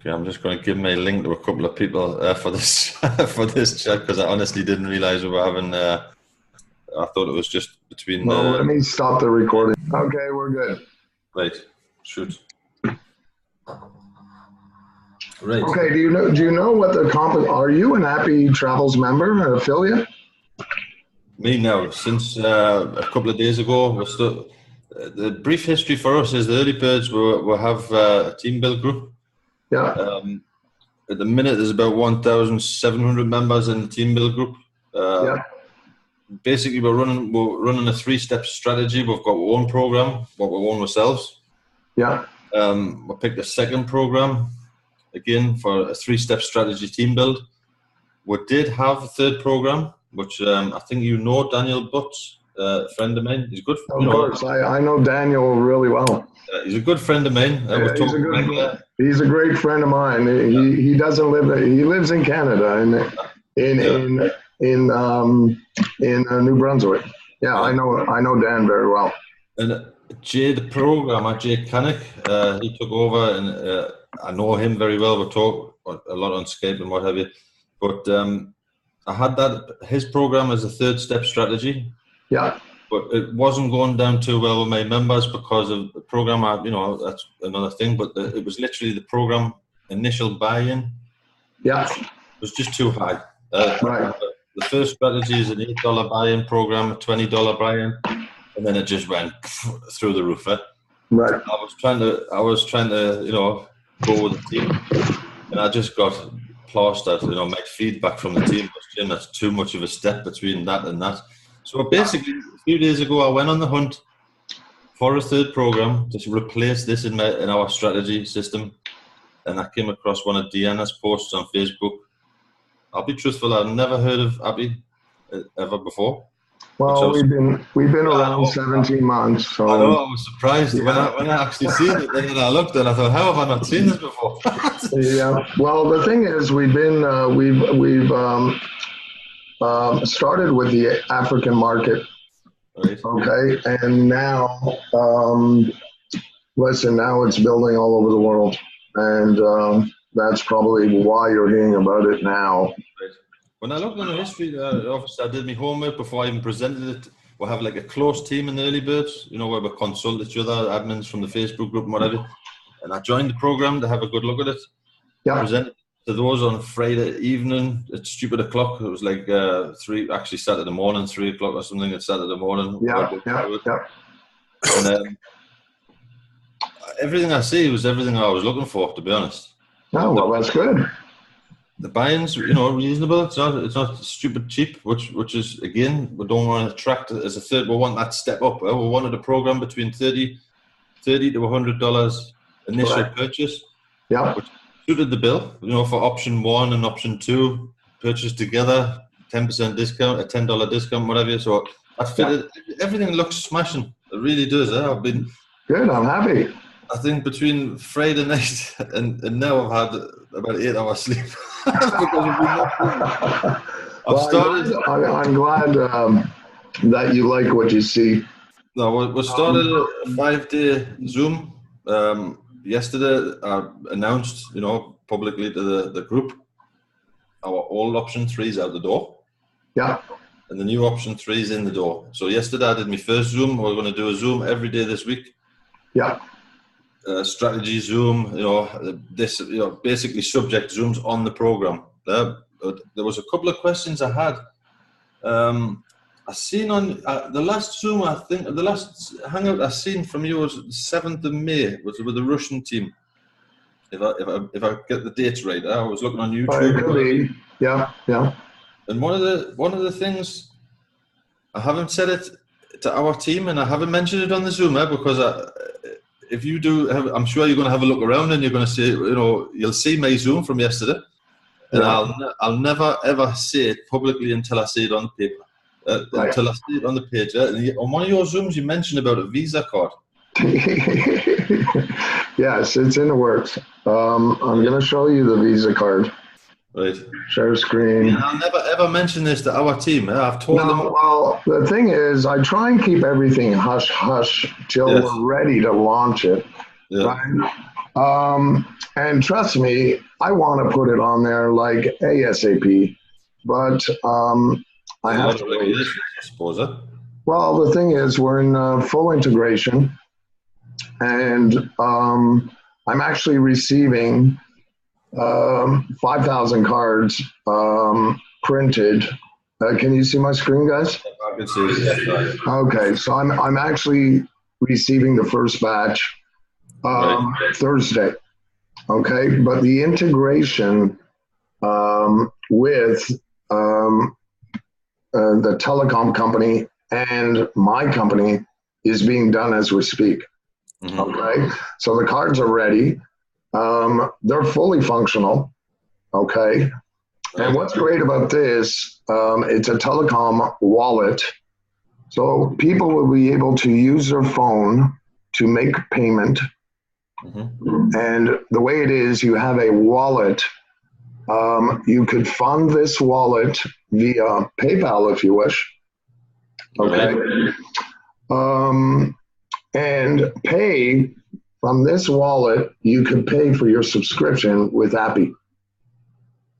Okay, I'm just going to give my link to a couple of people for this for this chat, because I honestly didn't realize we were having. I thought it was just between. Well, let me stop the recording. Okay, we're good. Right, shoot. Right. Okay. Do you know what the are you an Appi Travels member, an affiliate? Me now. Since a couple of days ago, we're still. The brief history for us is the early birds will have a team build group. Yeah. At the minute, there's about 1,700 members in the team build group. Yeah. Basically, we're running a 3-step strategy. We've got our own program, what we own ourselves. Yeah. We picked a second program, again, for a 3-step strategy team build. We did have a third program, which I think you know Daniel Butts, a friend of mine. He's good. Of course, I know Daniel really well. He's a good friend of mine. He's a great friend of mine. He doesn't live. He lives in Canada in New Brunswick. Yeah, I know Dan very well. And Jay, the programmer, Jay Canick, he took over, and I know him very well. We talk a lot on Skype and what have you. But I had his program as a 3rd-step strategy. Yeah. But it wasn't going down too well with my members because of the program. That's another thing. But it was literally the program initial buy-in. Yeah. It was just too high. Right. The first strategy is an $8 buy-in program, a $20 buy-in, and then it just went through the roof. Right. I was trying to, go with the team, and I just got plastered. My feedback from the team was, Jim, that's too much of a step between that and that. So basically, a few days ago, I went on the hunt for a 3rd program to replace this in our strategy system, and I came across one of Deanna's posts on Facebook. I'll be truthful; I've never heard of Appi ever before. Well, we've been around 17 months. So I know. I was surprised when I actually seen it. Then I looked and I thought, how have I not seen this before? Yeah. Well, the thing is, we've started with the African market. Right. Okay, and now, listen, now it's building all over the world, and that's probably why you're hearing about it now. Right. When I looked on the history, obviously I did my homework before I even presented it. We'll have like a close team in the early birds, where we consult each other, admins from the Facebook group and whatever. And I joined the program to have a good look at it. Yeah. Presented to those on Friday evening at stupid o'clock. It was like Saturday morning, 3 o'clock or something. It's Saturday morning. Yeah. And everything I see was everything I was looking for, to be honest. Oh, well, that's good. The buy-ins, reasonable. It's not stupid cheap, which is, again, we don't want to attract as a third. We want that step up. We wanted a program between $30 to $100 initial purchase. Yeah. Which suited the bill, for option 1 and option 2, purchase together, 10% discount, a $10 discount, whatever. So I fitted. Everything looks smashing. It really does. I've been good. I'm happy. I think between Friday night and now I've had about 8 hours sleep. I'm glad that you like what you see. No, we started a 5-day Zoom. Yesterday, I announced, publicly to the group, our old option 3 is out the door. Yeah. And the new option 3 is in the door. So yesterday I did my first Zoom. We're going to do a Zoom every day this week. Yeah. Strategy Zoom, basically subject Zooms on the program. There was a couple of questions I had. I seen on the last Zoom, I think the last hangout I seen from you was 7th of May, was with the Russian team. If I get the dates right, I was looking on YouTube. It could be. Yeah. And one of the things, I haven't said it to our team, and I haven't mentioned it on the Zoom because if you do, I'm sure you're going to have a look around and you're going to say, you'll see my Zoom from yesterday, and I'll never ever say it publicly until I see it on the paper, until I see it on the page. On one of your Zooms, you mentioned about a Visa card. Yes, it's in the works. I'm going to show you the Visa card. Right. Share screen. Yeah, I'll never ever mention this to our team. I've told them. Well, the thing is, I try and keep everything hush hush till we're ready to launch it. Yeah. Right? And trust me, I want to put it on there like ASAP, but I have to wait. I suppose. Well, the thing is, we're in full integration, and I'm actually receiving 5,000 cards printed. Can you see my screen, guys? I can see it. Okay, so I'm actually receiving the first batch Thursday. Okay, but the integration with the telecom company and my company is being done as we speak. Okay, so the cards are ready. They're fully functional. Okay, and what's great about this, it's a telecom wallet. So people will be able to use their phone to make payment. And the way it is, you have a wallet. You could fund this wallet via PayPal if you wish. Okay. And pay from this wallet, you could pay for your subscription with Appi.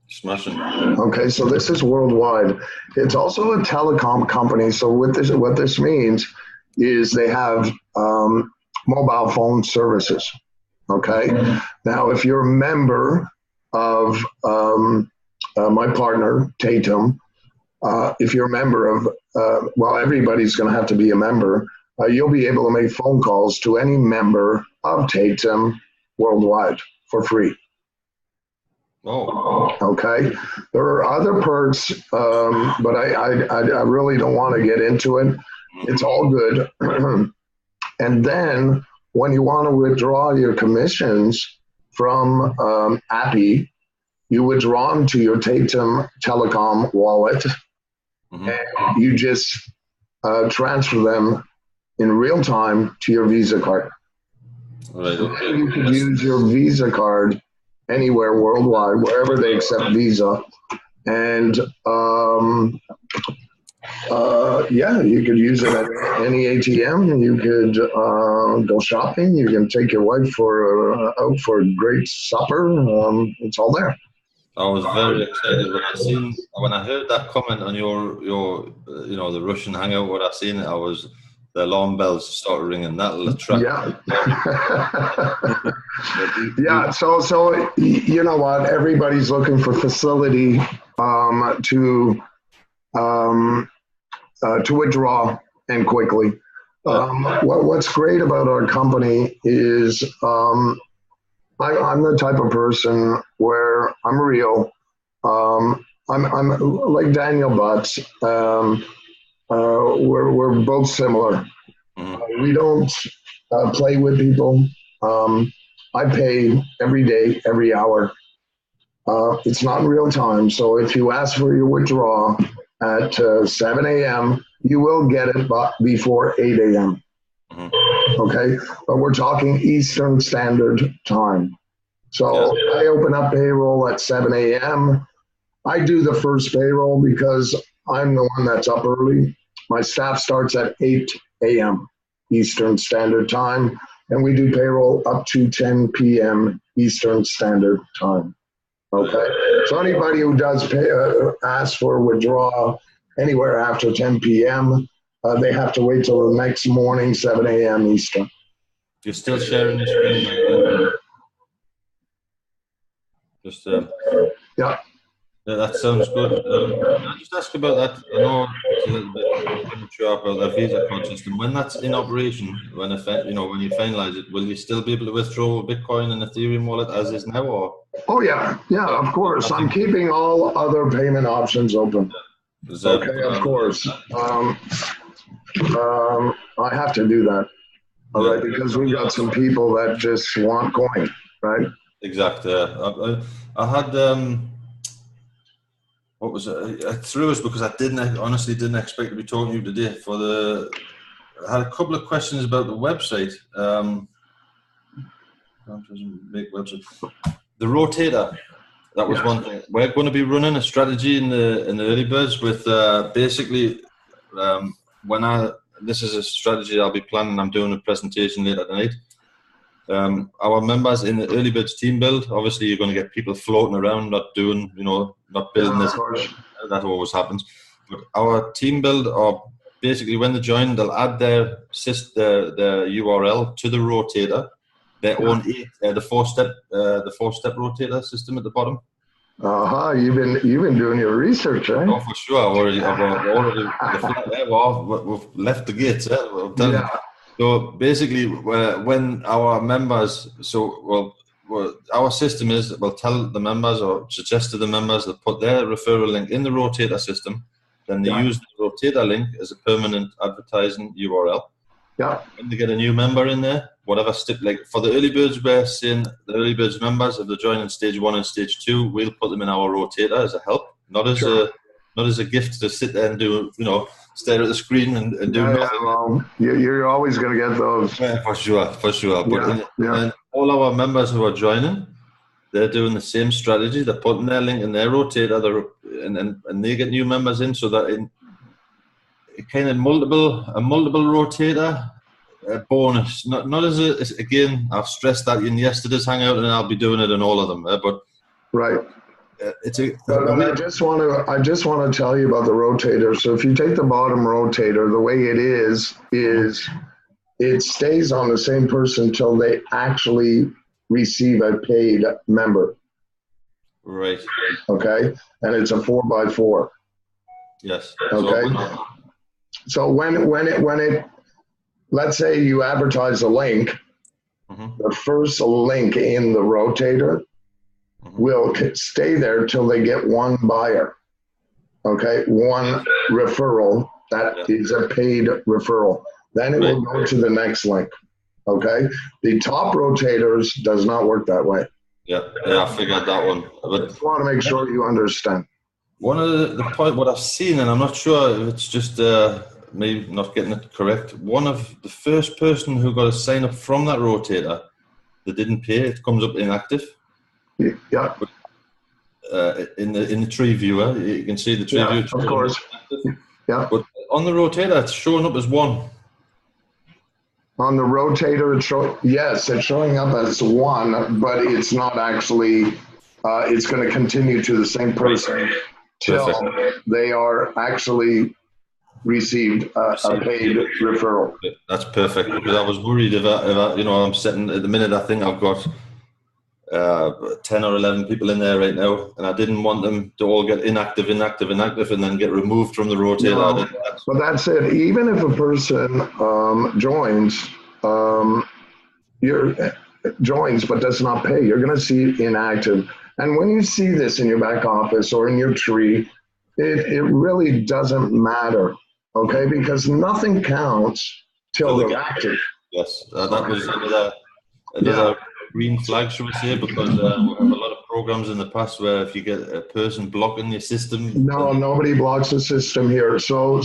Smashing. Okay, so this is worldwide. It's also a telecom company. So what this means is they have mobile phone services. Okay. Now, if you're a member of my partner, Tatum, if you're a member of, well, everybody's going to have to be a member. You'll be able to make phone calls to any member of Tatum worldwide for free. Oh. Okay. There are other perks, but I really don't want to get into it. It's all good. And then when you want to withdraw your commissions from Appi, you withdraw them to your Tatum Telecom wallet, and you just transfer them in real time to your Visa card. Right, okay. You could use your Visa card anywhere worldwide, wherever they accept Visa. And yeah, you could use it at any ATM. You could go shopping. You can take your wife out for a great supper. It's all there. I was very excited when I heard that comment on your you know, the Russian hangout. What I seen, the alarm bells started ringing. That'll attract. Yeah. Yeah. So you know what? Everybody's looking for facility to withdraw and quickly. What's great about our company is I'm the type of person where I'm real. I'm like Daniel Butts. We're both similar. We don't play with people. I pay every day, every hour. It's not in real time. So if you ask for your withdrawal at 7 a.m., you will get it before 8 a.m. Okay, but we're talking Eastern Standard Time. So I open up payroll at 7 a.m. I do the first payroll because I'm the one that's up early. My staff starts at 8 a.m. Eastern Standard Time, and we do payroll up to 10 p.m. Eastern Standard Time. Okay, so anybody who does ask for withdrawal anywhere after 10 p.m., they have to wait till the next morning, 7 a.m. Eastern. You're still sharing the screen? Just yeah. Yeah, that sounds good. Can I just ask about that? I know it's a little bit premature about the Visa card system. When that's in operation, when you finalize it, will you still be able to withdraw Bitcoin and Ethereum wallet as is now, or? Oh yeah, of course. I'm keeping all other payment options open. Okay, of course. I have to do that. All right, because we've got some people that just want coin, right? Exactly. I had what was it? I threw us because I honestly didn't expect to be talking to you today. I had a couple of questions about the website. The rotator. That was one thing. We're going to be running a strategy in the early birds with basically this is a strategy I'll be planning. I'm doing a presentation later tonight. our members in the early birds team build, obviously you're going to get people floating around, not doing, not building this. That always happens. But our team build, or basically when they join, they'll add their URL to the rotator, their own the four-step rotator system at the bottom. You've been doing your research, right? Oh, for sure. We've left the gates. So basically, when our members, our system is, we'll tell the members or suggest to the members to put their referral link in the rotator system. Then they use the rotator link as a permanent advertising URL. Yeah. When they get a new member in there, whatever step, like for the early birds, we're saying the early birds members, if they're joining stage 1 and stage 2, we'll put them in our rotator as a help, not as a gift to sit there and do, stare at the screen and do nothing. Well, you're always going to get those. Yeah, for sure. But and all our members who are joining, they're doing the same strategy. They're putting their link in their rotator, and they get new members in, so that in kind of multiple rotator bonus. Not as again, I've stressed that in yesterday's hangout, and I'll be doing it in all of them. But right. I just want to tell you about the rotator. So if you take the bottom rotator, the way it is it stays on the same person until they actually receive a paid member. Right. Okay. And it's a 4x4. Yes. Okay. So when it let's say you advertise a link, the first link in the rotator will stay there till they get one buyer. Okay, one referral that is a paid referral. Then it will go to the next link. Okay, the top rotators does not work that way. Yeah, I figured that one. But I just want to make sure you understand. One of the point what I've seen, and I'm not sure if it's just me not getting it correct. One of the first person who got a sign up from that rotator, they didn't pay. It comes up inactive. Yeah. In the tree viewer, you can see the tree viewer. Of course. Yeah. But on the rotator, it's showing up as 1. On the rotator, it's showing up as 1, but it's not actually. It's going to continue to the same person till they are actually received a paid referral. That's perfect, because I was worried if I'm sitting at the minute. I think I've got 10 or 11 people in there right now, and I didn't want them to all get inactive, and then get removed from the rotator. No, but that's it. Even if a person joins but does not pay, you're going to see inactive. And when you see this in your back office or in your tree, it really doesn't matter, okay? Because nothing counts till they're active. Yes, that was another green flag, should we say, because we have a lot of programs in the past where if you get a person blocking the system. No, nobody blocks the system here. So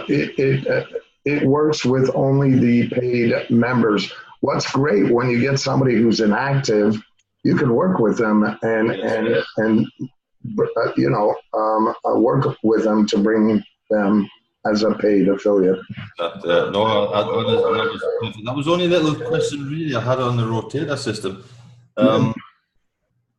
it works with only the paid members. What's great when you get somebody who's inactive, you can work with them and work with them to bring them as a paid affiliate. That was only a little question really I had on the rotator system. The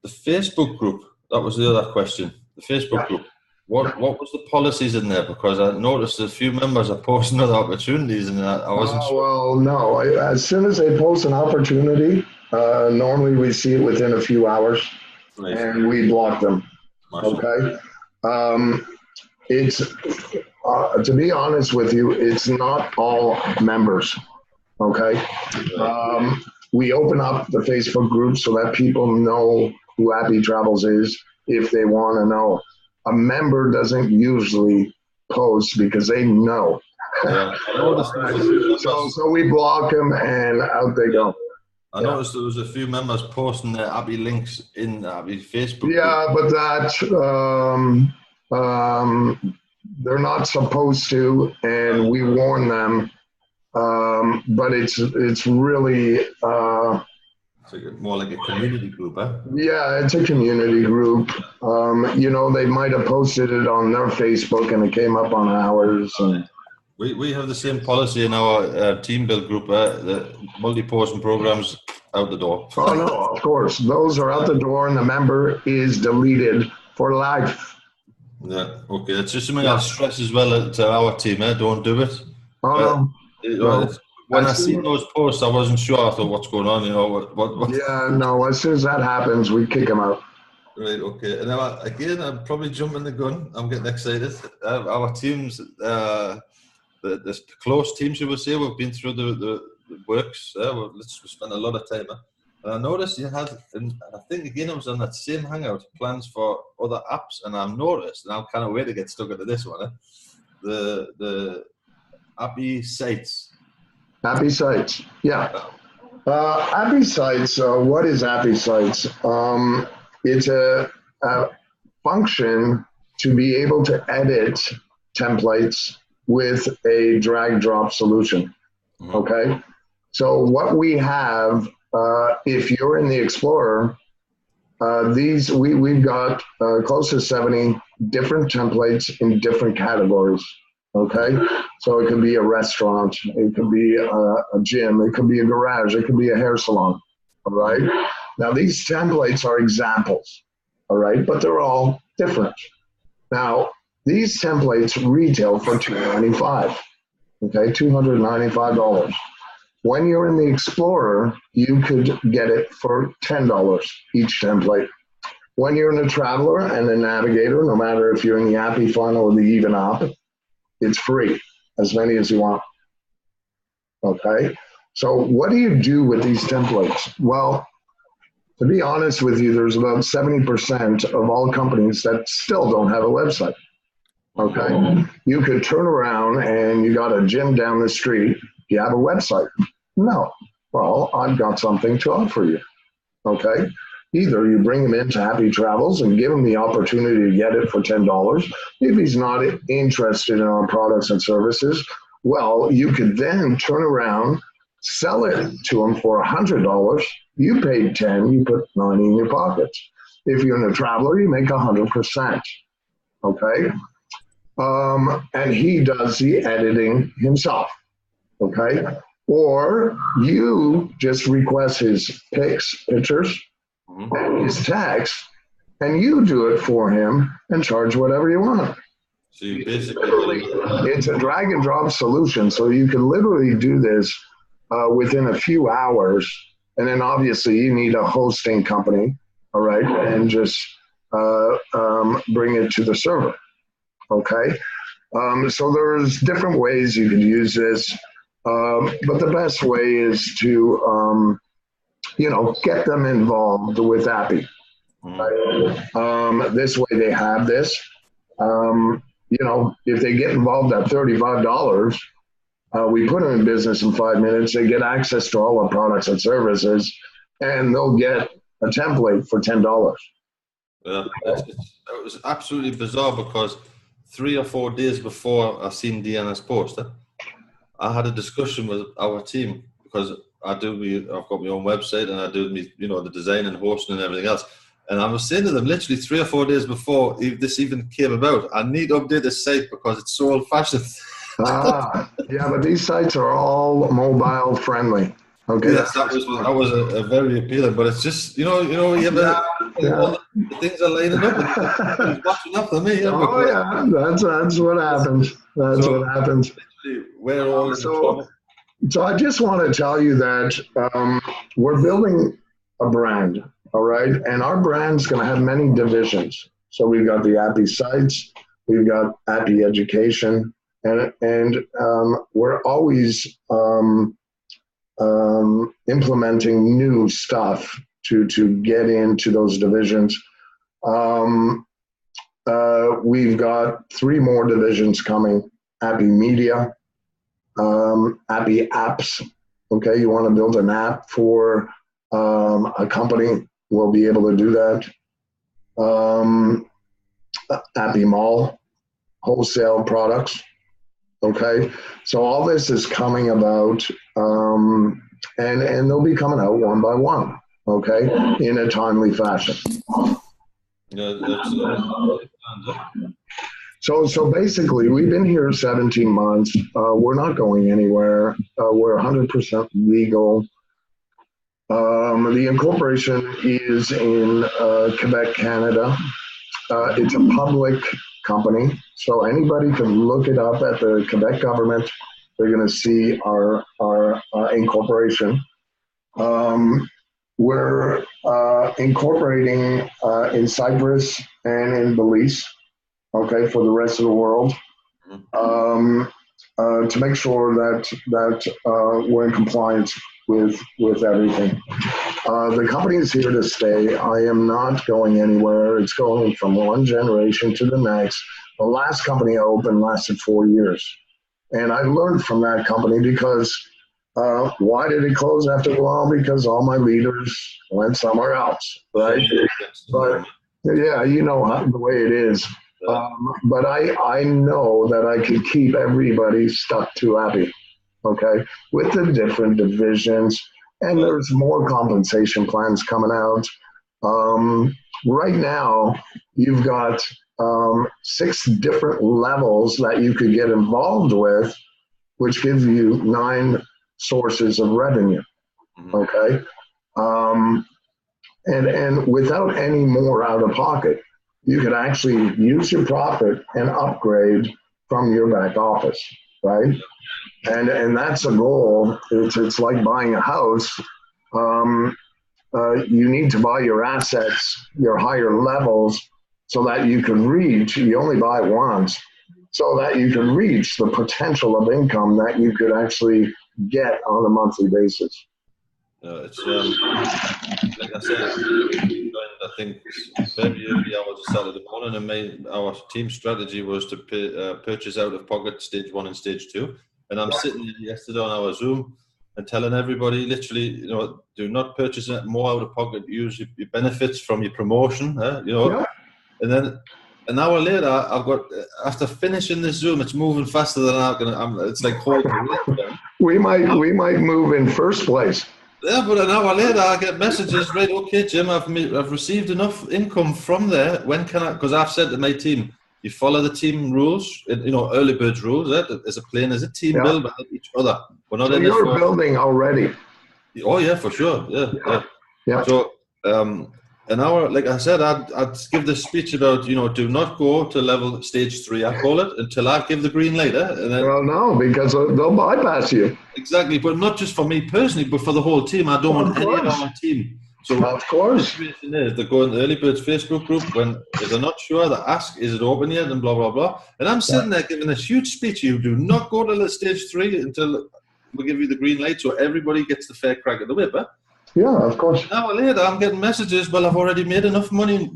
Facebook group, that was the other question. The Facebook group, what was the policies in there? Because I noticed a few members are posting other opportunities, and I wasn't sure. Well, no. As soon as they post an opportunity, normally we see it within a few hours, and we block them. Okay. It's to be honest with you, it's not all members. Okay. We open up the Facebook group so that people know who Appi Travels is if they want to know. A member doesn't usually post because they know. So we block them and out they go. I noticed there was a few members posting their Appi links in the Appi Facebook group. Yeah, but that they're not supposed to, and we warn them. But it's really it's more like a community group, huh? Yeah, it's a community group. They might have posted it on their Facebook, and it came up on ours. And We have the same policy in our team build group. The multi-portion programs out the door. Oh no, of course, those are out the door, and the member is deleted for life. Yeah, okay. It's just something I'll stress as well to our team. Don't do it. Oh no. When I seen those posts, I wasn't sure. I thought, what's going on? You know what? Yeah, no. As soon as that happens, we kick them out. Right. Okay. And now again, I'm probably jumping the gun. I'm getting excited. Our teams, the close teams, you will say, we've been through the works. We spent a lot of time. And I noticed you had, and I think again it was on that same hangout, plans for other apps. And I've noticed, and I'm kind of waiting to get stuck into this one. The Appi sites. Appi sites, yeah. Appi sites. What is Appi sites? It's a function to be able to edit templates with a drag drop solution. Okay, so what we have, if you're in the Explorer, we've got close to 70 different templates in different categories. Okay, so it could be a restaurant, it could be a gym, it could be a garage, it could be a hair salon. All right, now these templates are examples. All right, but they're all different. Now these templates retail for $295. Okay, $295. When you're in the Explorer, you could get it for $10 each template. When you're in a Traveler and a Navigator, no matter if you're in the Appi funnel or the Even app, it's free, as many as you want. Okay, so what do you do with these templates? Well, to be honest with you, there's about 70% of all companies that still don't have a website. Okay, you could turn around and you got a gym down the street. Do you have a website? No. Well, I've got something to offer you. Okay, either you bring him into Appi Travels and give him the opportunity to get it for $10. If he's not interested in our products and services, well, you could then turn around, sell it to him for $100. You paid 10, you put 90 in your pockets. If you're in a Traveler, you make 100%. Okay, and he does the editing himself. Okay, or you just request his pictures, and his text, and you do it for him and charge whatever you want. So you basically, it's a drag and drop solution, so you can literally do this within a few hours. And then obviously you need a hosting company, all right, and just bring it to the server. Okay, so there's different ways you can use this, but the best way is to get them involved with Appi. Right? This way they have this. If they get involved at $35, we put them in business in 5 minutes. They get access to all our products and services, and they'll get a template for $10. Yeah, it was absolutely bizarre because 3 or 4 days before I seen Deanna's post, I had a discussion with our team because I've got my own website and I do the design and hosting and everything else. And I was saying to them literally 3 or 4 days before this even came about, I need to update the site because it's so old-fashioned. Yeah, but these sites are all mobile friendly. Okay. Yes, that was a very appealing, but it's just you have all the things are lining up and watching up for me. That's what happens. What happens. We're all so I just want to tell you that we're building a brand, all right, and our brand's going to have many divisions. So we've got the Appi sites, we've got Appi education, and we're always implementing new stuff to get into those divisions. We've got 3 more divisions coming: Appi Media, Appi Apps. Okay, you want to build an app for a company, we'll be able to do that. Appi Mall, wholesale products. Okay, so all this is coming about, and they'll be coming out one by one, okay, in a timely fashion. So basically, we've been here 17 months. We're not going anywhere. We're 100% legal. The incorporation is in Quebec, Canada. It's a public company, so anybody can look it up at the Quebec government. They're going to see our incorporation. We're incorporating in Cyprus and in Belize, okay, for the rest of the world, to make sure that we're in compliance with everything. The company is here to stay. I am not going anywhere. It's going from one generation to the next. The last company I opened lasted 4 years. And I learned from that company because why did it close after a while? Because all my leaders went somewhere else, right? But yeah, you know the way it is. But I know that I could keep everybody stuck to Appi, okay, with the different divisions. And there's more compensation plans coming out. Right now, you've got 6 different levels that you could get involved with, which gives you 9 sources of revenue, okay? And without any more out of pocket, you could actually use your profit and upgrade from your back office, right? And that's a goal. It's like buying a house. You need to buy your assets, your higher levels, so that you can reach, you only buy once, so that you can reach the potential of income that you could actually get on a monthly basis. It's like I said, I think very early hours of Saturday morning, and our team strategy was to purchase out of pocket stage 1 and stage 2. And I'm sitting yesterday on our Zoom and telling everybody, literally, you know, do not purchase more out of pocket. Use your benefits from your promotion, you know. Yeah. And then an hour later, I've got, after finishing this Zoom, it's moving faster than it's like we might move in first place. Yeah, but an hour later, I get messages, right, okay, Jim, I've received enough income from there. When can I, because I've said to my team, you follow the team rules, you know, early birds rules, as a team build by each other. We're not so you're building already. Oh yeah, for sure, yeah. So, an hour, like I said, I'd give this speech about, you know, do not go to level stage 3, I call it, until I give the green light. And then, well, no, because they'll bypass you. Exactly, but not just for me personally, but for the whole team. I don't want any of our team. So of course, the situation is they go in the Early Birds Facebook group when if they're not sure, they ask, is it open yet, and blah blah blah. And I'm sitting there giving this huge speech. You do not go to stage 3 until we give you the green light, so everybody gets the fair crack at the whip. Yeah, of course. An hour later, I'm getting messages. Well, I've already made enough money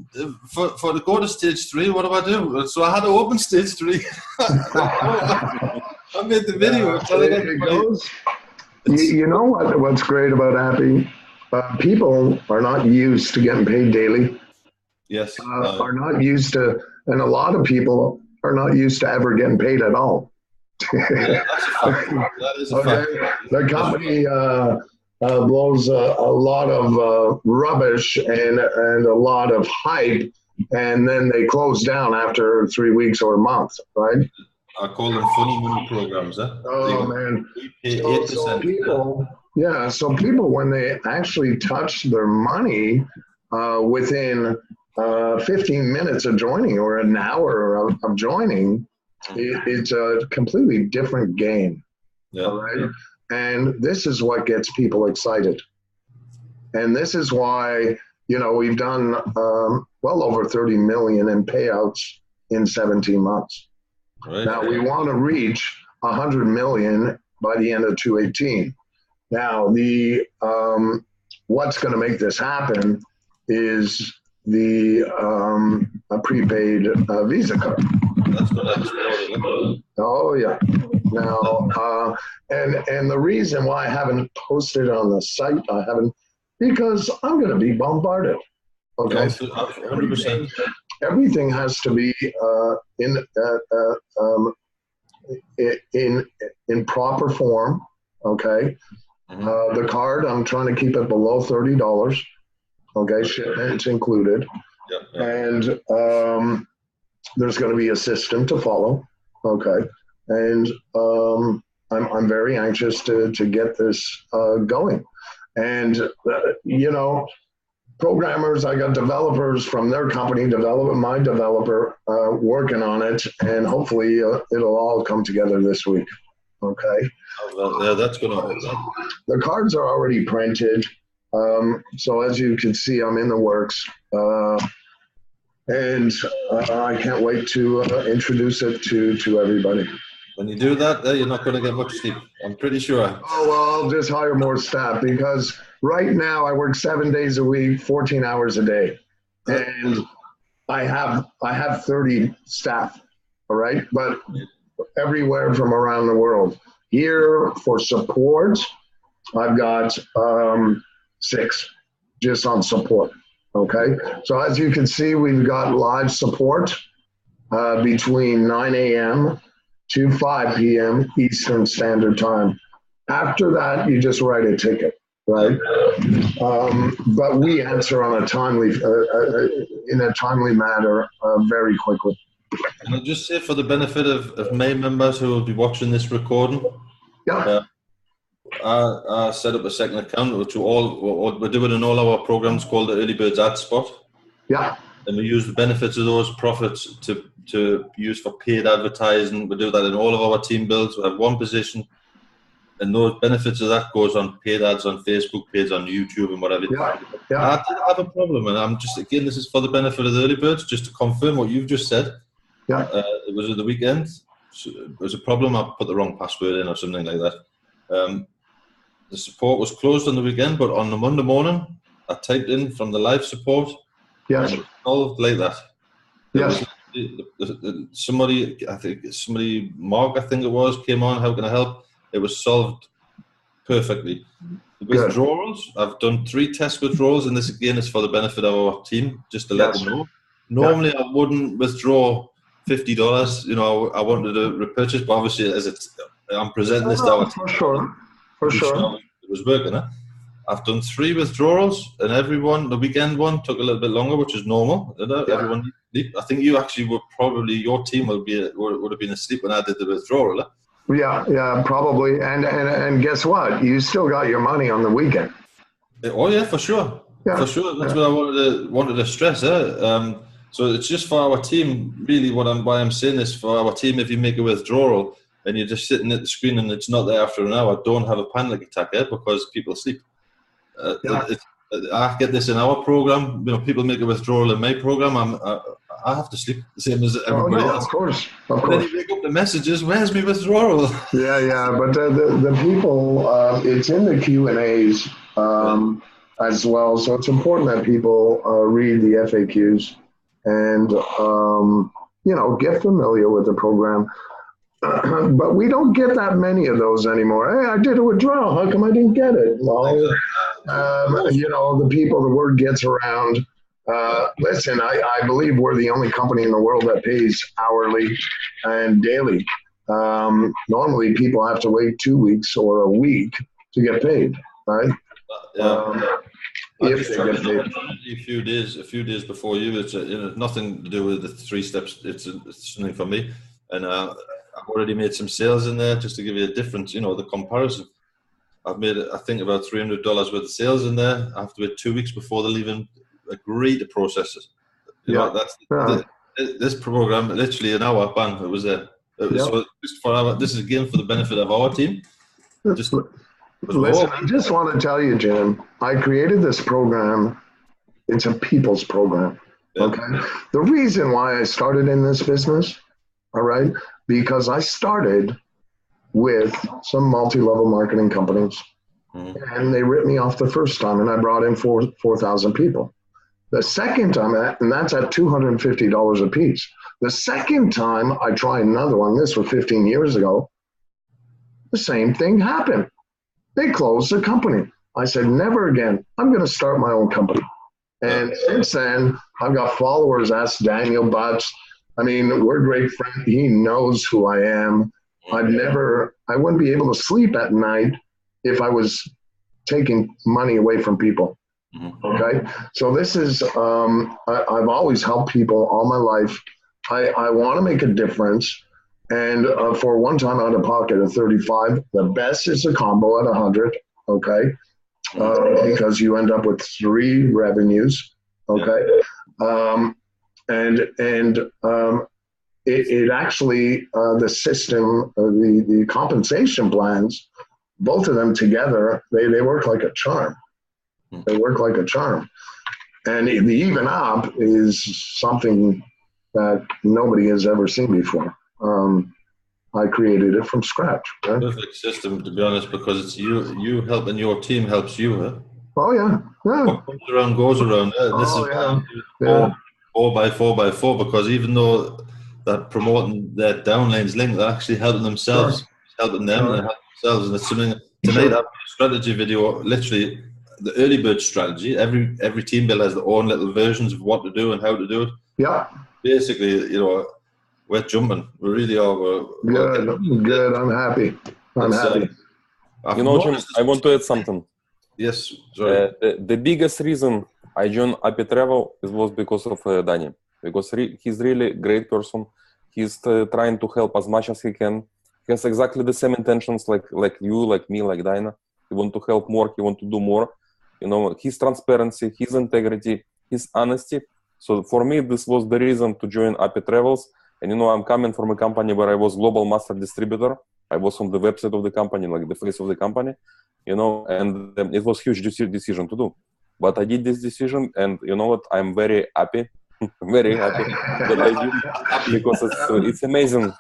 for to go to stage 3. What do I do? So I had to open stage 3. I made the video. It goes. You know what's great about Appi? People are not used to getting paid daily. Yes. Are not used to, and a lot of people are not used to ever getting paid at all. Yeah, that's a fact. That is a fact. The company blows a lot of rubbish and a lot of hype, and then they close down after 3 weeks or a month, right? I call them funny money programs. Oh man! So people, when they actually touch their money within 15 minutes of joining or an hour of joining, it's a completely different game. Yeah. All right. And this is what gets people excited. And this is why, you know, we've done well over 30 million in payouts in 17 months. Right. Now we want to reach 100 million by the end of 2018. Now the what's going to make this happen is the a prepaid Visa card. That's what Oh yeah. Now and the reason why I haven't posted on the site, because I'm going to be bombarded. Okay. 100%. Everything has to be in proper form. Okay. The card, I'm trying to keep it below $30. Okay, shipment's included. Yep. And There's going to be a system to follow. Okay. And I'm very anxious to get this going. And, you know, programmers, I got developers from their company, my developer, working on it, and hopefully it'll all come together this week. Okay. Well, yeah, that's gonna. The cards are already printed, so as you can see, I'm in the works, and I can't wait to introduce it to everybody. When you do that, you're not going to get much sleep. I'm pretty sure. Oh, well, I'll just hire more staff, because right now I work 7 days a week, 14 hours a day, and I have 30 staff. All right, but everywhere from around the world. Here for support, I've got 6 just on support. Okay, so as you can see, we've got live support between 9 a.m. to 5 p.m. Eastern Standard Time. After that, you just write a ticket, right? But we answer on a timely, in a timely manner, very quickly. Can I just say, for the benefit of May members who will be watching this recording, yeah, I set up a second account, which we're doing in all our programs, called the Early Birds Ad Spot. Yeah. And we use the benefits of those profits to use for paid advertising. We do that in all of our team builds. We have one position, and those benefits of that goes on paid ads on Facebook page, on YouTube, and whatever. Yeah. Yeah. I didn't have a problem, and I'm just, again, this is for the benefit of the early birds, just to confirm what you've just said. Yeah. It was at the weekend. So it was a problem. I put the wrong password in or something like that. The support was closed on the weekend, but on the Monday morning, I typed in from the live support. Yes. And it was solved like that. Yes. Somebody, Mark, I think it was, came on. How can I help? It was solved perfectly. The withdrawals, I've done 3 test withdrawals, and this again is for the benefit of our team, just to let them know. Normally, I wouldn't withdraw $50. You know, I wanted to repurchase, but obviously, I'm presenting this to our team. For sure. It was working. I've done 3 withdrawals, and the weekend one took a little bit longer, which is normal. Everyone, I think you actually were probably, your team would have been asleep when I did the withdrawal. Yeah, probably. And guess what? You still got your money on the weekend. Oh yeah, for sure. Yeah. For sure. That's what I wanted to stress. So it's just for our team, really. Why I'm saying this, for our team, if you make a withdrawal and you're just sitting at the screen and it's not there after an hour, don't have a panic attack because people sleep. I get this in our program. You know, people make a withdrawal in my program. I have to sleep the same as everybody else. Of course. Then you wake up the messages. Where's my withdrawal? Yeah. But the people, it's in the Q&As as well. So it's important that people read the FAQs and get familiar with the program. But we don't get that many of those anymore. Hey, I did a withdrawal. How come I didn't get it? Well, the people, the word gets around. Listen, I believe we're the only company in the world that pays hourly and daily. Normally, people have to wait 2 weeks or a week to get paid, right? If they get paid. A few days before you, it's nothing to do with the 3 steps. It's something for me, and I've already made some sales in there just to give you a difference. The comparison. I've made, I think, about $300 worth of sales in there. I have to wait 2 weeks before they'll even agree to process it. This program, literally an hour, bang, it was there. So this is again for the benefit of our team. Listen, I just want to tell you, Jim, I created this program. It's a people's program. Okay. The reason why I started in this business, all right, because I started with some multi-level marketing companies, and they ripped me off the first time, and I brought in 4,000 people. The second time, and that's at $250 a piece. The second time I tried another one, this was 15 years ago, the same thing happened. They closed the company. I said, never again. I'm going to start my own company. And since then, I've got followers. Ask Daniel Butts. I mean, we're great friends. He knows who I am. I wouldn't be able to sleep at night if I was taking money away from people. Okay. So this is, I've always helped people all my life. I want to make a difference. And for one time out of pocket of 35, the best is a combo at 100. Okay. Because you end up with 3 revenues. Okay. It actually, the system, the compensation plans, both of them together, they work like a charm. They work like a charm. And the even up is something that nobody has ever seen before. I created it from scratch. Right? Perfect system, to be honest, because it's you help and your team helps you. Huh? Oh yeah, yeah. What comes around goes around. This is yeah. 4 by 4 by 4, because even though they're promoting their downlines link, they're actually helping themselves, helping them and helping themselves. And it's something tonight. I have a strategy video, literally the early bird strategy. Every team builder has their own little versions of what to do and how to do it. Yeah. Basically, we're jumping. We really are. Good. I'm happy. I'm happy. Jim, I want to add something. Yes, sorry. The biggest reason I joined Appi Travel was because of Danny. Because he's really a great person. He's trying to help as much as he can. He has exactly the same intentions like you, like me, like Dinah. He wants to help more. He wants to do more. His transparency, his integrity, his honesty. So for me, this was the reason to join Appi Travels. And I'm coming from a company where I was global master distributor. I was on the website of the company, like the face of the company, and it was a huge decision to do. But I did this decision, and you know what? I'm very happy, very happy that I did, because it's amazing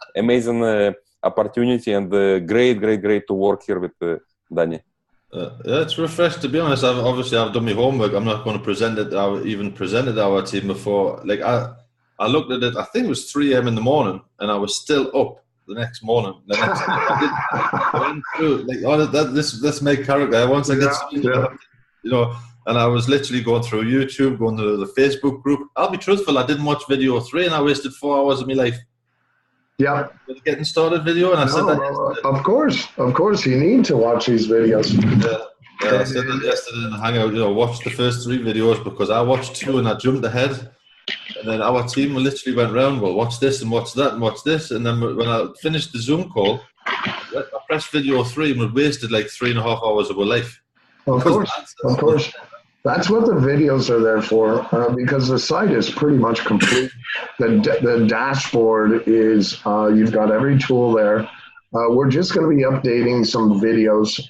opportunity, and great to work here with Danny. It's refreshed, to be honest. I've done my homework. I'm not going to present it. I even presented our team before. Like I looked at it. I think it was 3 a.m. in the morning, and I was still up the next morning. I went through this make character. Once I get and I was literally going through YouTube, going to the Facebook group. I'll be truthful. I didn't watch video 3, and I wasted 4 hours of my life. Yeah. Getting started video, and I said that yesterday. Of course, you need to watch these videos. Yeah, I said that yesterday in the hangout. Watch the first 3 videos, because I watched 2 and I jumped ahead, and then our team literally went round. Well, watch this and watch that and watch this, and then when I finished the Zoom call, I pressed video 3 and we wasted like 3.5 hours of our life. Of course. That's what the videos are there for, because the site is pretty much complete. The dashboard is, you've got every tool there. We're just going to be updating some videos,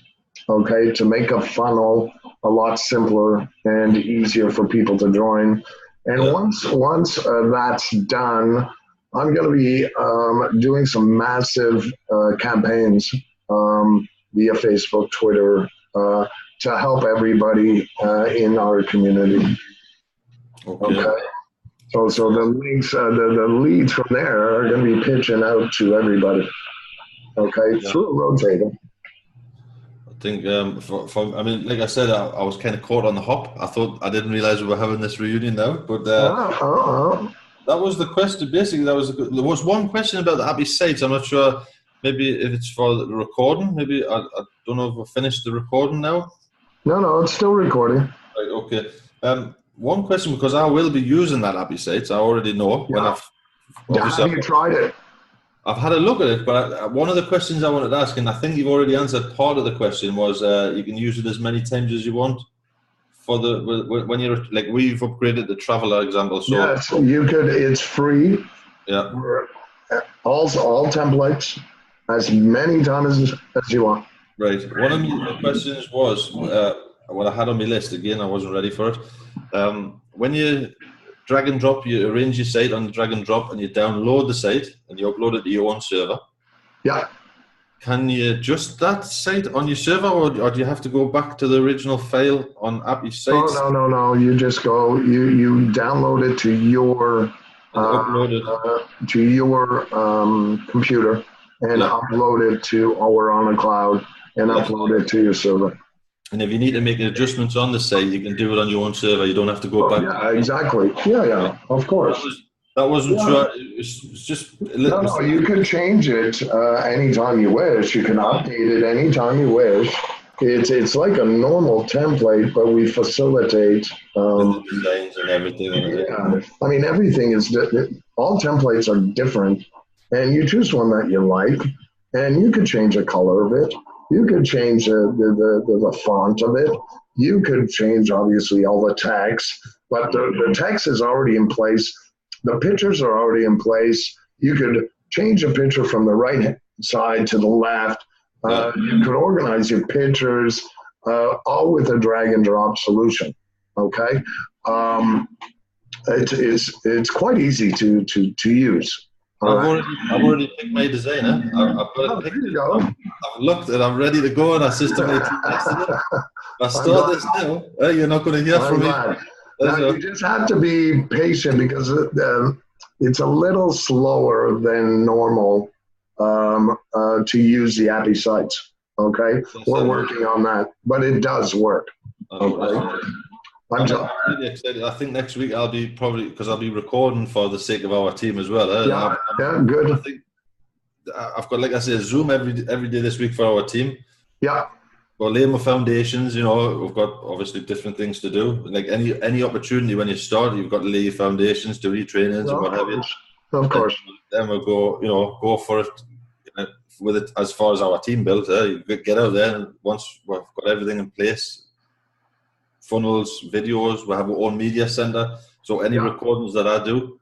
okay, to make a funnel a lot simpler and easier for people to join. And once that's done, I'm going to be doing some massive campaigns via Facebook, Twitter, to help everybody in our community. Okay. So the links, the leads from there are going to be pitching out to everybody. Okay, through a rotator. I think, like I said, I was kind of caught on the hop. I didn't realize we were having this reunion now, but that was the question. Basically, there was one question about the Appi sites. I'm not sure. Maybe if it's for the recording. Maybe I don't know if we've finished the recording now. No, it's still recording. Right, okay. One question, because I will be using that Appi sites. I already know. Yeah. Have you tried it? I've had a look at it, but one of the questions I wanted to ask, and I think you've already answered part of the question, was you can use it as many times as you want. When you're like, we've upgraded the traveler example. So yes, you could. It's free. Yeah. All templates, as many times as you want. Right. One of the questions was what I had on my list. Again, I wasn't ready for it. When you drag and drop, you arrange your site on the drag and drop, and you download the site and you upload it to your own server. Yeah. Can you adjust that site on your server, or do you have to go back to the original file on Appi sites? Oh, no. You just go. You download it to your computer and upload it to our on the cloud and upload it to your server. And if you need to make adjustments on the site, you can do it on your own server. You don't have to go back. Yeah, exactly. Yeah, of course. That wasn't true. It's just a little. No, you can change it anytime you wish. You can update it anytime you wish. it's like a normal template, but we facilitate the designs and everything. Yeah, I mean, everything is all templates are different, and you choose one that you like, and you could change the color of it. You could change the font of it. You could change, obviously, all the text, but the text is already in place. The pictures are already in place. You could change a picture from the right side to the left. You could organize your pictures, all with a drag and drop solution. Okay, it's quite easy to use. I've already picked my designer. I've got it picked. I've looked and I'm ready to go. And I said to my team yesterday, if I start this now, you're not going to hear from me. Now, you just have to be patient because it's a little slower than normal to use the Appi sites. Okay, we're working on that, but it does work. Okay. I'm really excited. I think next week I'll be because I'll be recording for the sake of our team as well. Yeah, good. I think I've got, like I say, Zoom every day this week for our team. Yeah. Well, lay my foundations. You know, we've got obviously different things to do. Like any opportunity when you start, you've got to lay your foundations, do your trainings and what have you. Of course. Then we'll go for it with it as far as our team built. You get out there, and once we've got everything in place. Funnels, videos. We have our own media center. So any recordings that I do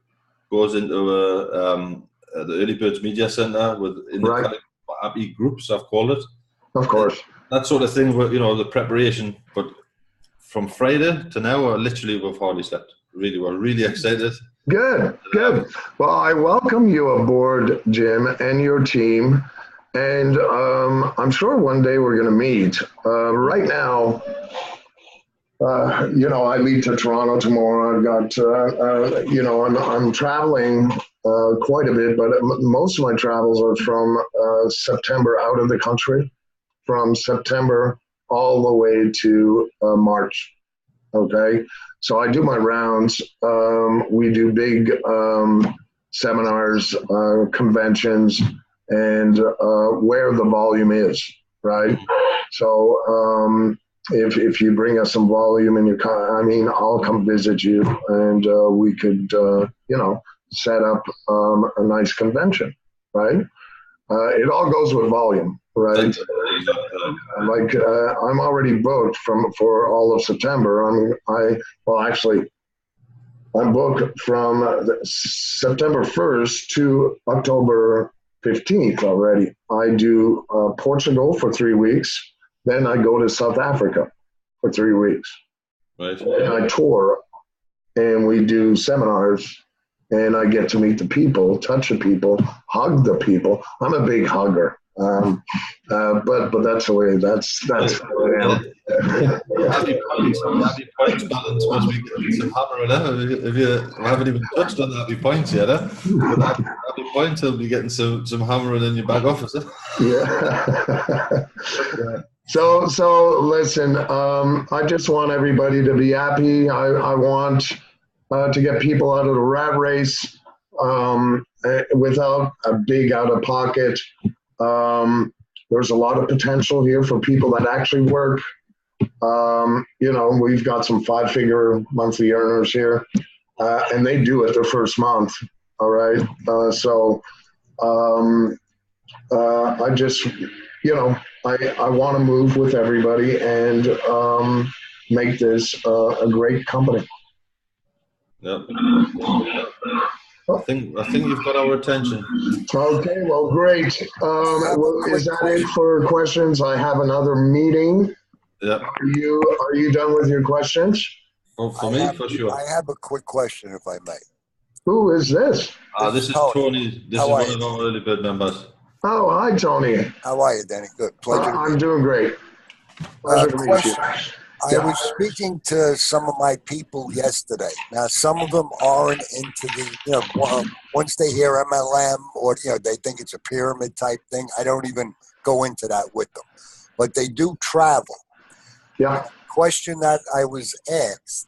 goes into the Early Birds Media Center in the Appi groups, I've called it. Of course. That sort of thing. The preparation. But from Friday to now, we've hardly slept. Really, we're really excited. Good. Well, I welcome you aboard, Jim, and your team. And I'm sure one day we're going to meet. Right now, I leave to Toronto tomorrow. I've got, I'm traveling quite a bit, but most of my travels are from September out of the country, from September all the way to March. Okay. So I do my rounds. We do big seminars, conventions, and where the volume is, right? So, if you bring us some volume in your I'll come visit you, and we could, set up a nice convention, right? It all goes with volume, right? I'm already booked for all of September. I'm booked from September 1st to October 15th already. I do Portugal for 3 weeks. Then I go to South Africa for 3 weeks. Right. And I tour, and we do seminars, and I get to meet the people, touch the people, hug the people. I'm a big hugger, but that's the way. That's the way I am. Happy points balance must be getting some hammering. If you haven't even touched on Happy points yet, but Happy points will be getting some hammering in your back office. Yeah. So listen, I just want everybody to be happy. I want to get people out of the rat race without a big out-of-pocket. There's a lot of potential here for people that actually work. We've got some 5-figure monthly earners here, and they do it their first month. All right. I just, I want to move with everybody and make this a great company. Yep. I think you've got our attention. Okay, well, great. Is that it for questions? I have another meeting. Yep. Are you done with your questions? Well, for me, for sure. I have a quick question, if I may. Who is this? This is Tony. This is one of our Early Bird members. Oh, hi, Tony. How are you, Danny? Good. Pleasure. I'm doing great. Pleasure to meet you. I was speaking to some of my people yesterday. Now, some of them aren't into the, once they hear MLM or, they think it's a pyramid type thing, I don't even go into that with them. But they do travel. Yeah. The question that I was asked,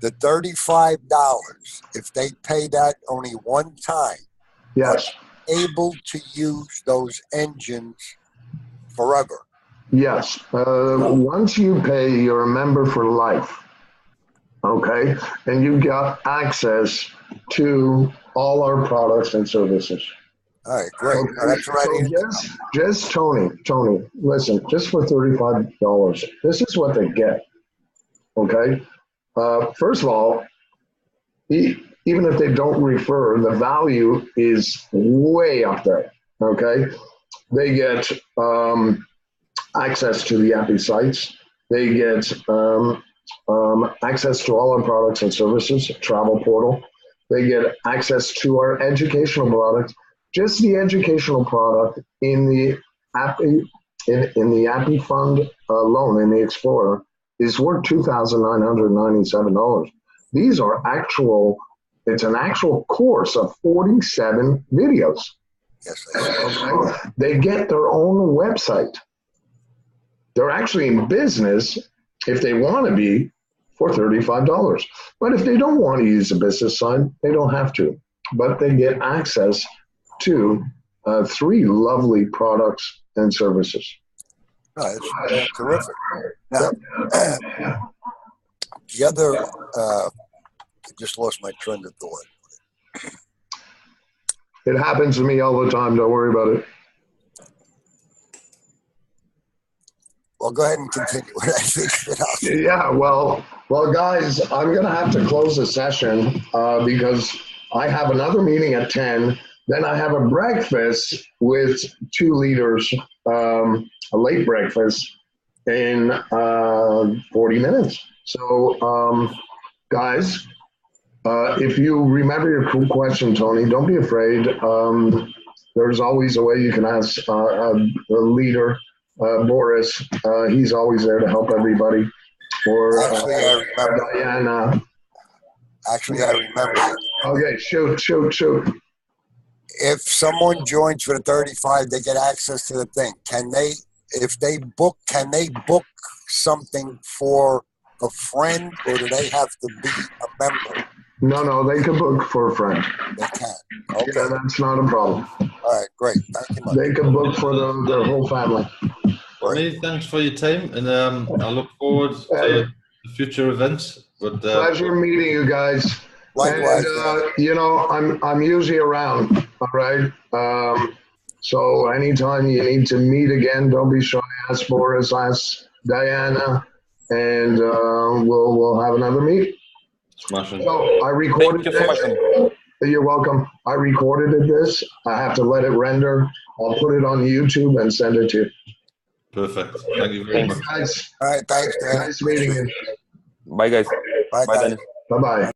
the $35, if they pay that only one time, yes, able to use those engines forever. Yes. Once you pay, you're a member for life. Okay, and you got access to all our products and services. All right, great. Okay. That's right. So just Tony, listen, just for $35, this is what they get. Okay. First of all, even if they don't refer, the value is way up there. Okay. They get access to the Appi sites. They get access to all our products and services, travel portal. They get access to our educational products. Just the educational product in the Appi in the Appi fund alone in the Explorer is worth $2,997. These are actual. It's an actual course of 47 videos. Yes. Okay. They get their own website. They're actually in business if they want to be for $35. But if they don't want to use a business site, they don't have to. But they get access to 3 lovely products and services. No, it's terrific. Now, the other, I just lost my train of thought. It happens to me all the time. Don't worry about it. Well, go ahead and continue. I think Yeah, well, guys, I'm going to have to close the session because I have another meeting at 10. Then I have a breakfast with 2 leaders, a late breakfast in 40 minutes. So, guys, if you remember your question, Tony, don't be afraid. There's always a way you can ask the leader. Boris, he's always there to help everybody. Or Actually, I remember. Diana. Actually, I remember. Okay, shoot. If someone joins for the 35, they get access to the thing. Can they book something for a friend, or do they have to be a member? No, they can book for a friend. They can. Okay. Yeah, that's not a problem. All right, great. Thank you much. They can book for their whole family. Many thanks for your time, and I look forward to future events. But pleasure meeting you guys. Likewise. And, I'm usually around. All right. So anytime you need to meet again, don't be shy. Ask Boris, ask Diana, and we'll have another meet. Smashing. So I recorded. Thank you so much. You're welcome. I recorded this. I have to let it render. I'll put it on YouTube and send it to you. Perfect. Thank you very much. Guys. All right, thanks, Dan. Nice meeting you. Bye, guys. Bye, Bye, guys. Dennis. Bye-bye.